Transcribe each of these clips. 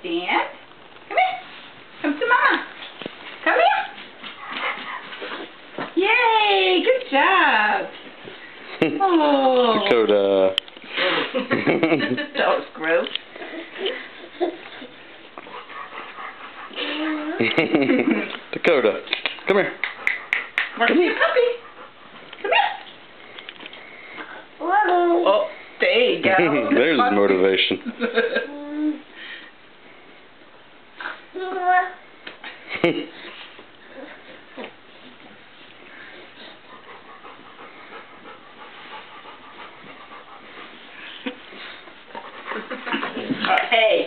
stand. Come here. Come to Mama. Come here. Yay! Good job. Oh. Dakota. That was gross. Dakota, come here. Come here, puppy. Come here. Oh, there you go. There's his motivation. Hey.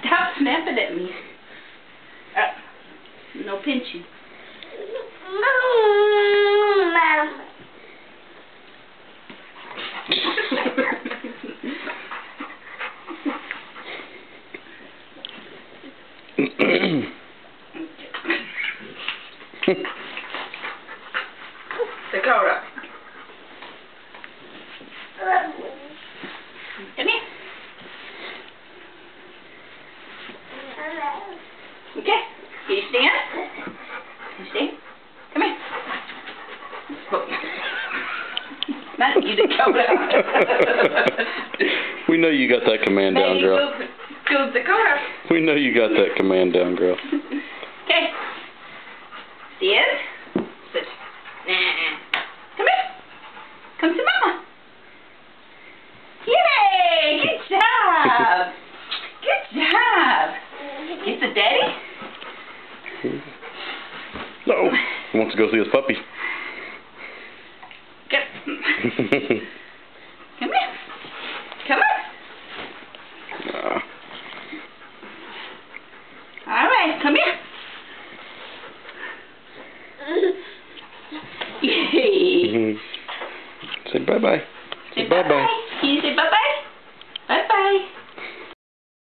Stop snapping at me. No pinching. Dakota. Come here. Okay. Can you stand? Can you stand? Come here. Not you, Dakota. We know you got that command down, girl. Go, Dakota. We know you got that command down, girl. Okay. Stand. Sit. Come here. Come to Mama. Yay! Good job. Good job. Get the daddy. No, he wants to go see his puppy. Get. Come here. Come on. All right, come here. Yay. Say bye-bye. Say bye-bye. Can you say bye-bye? Bye-bye.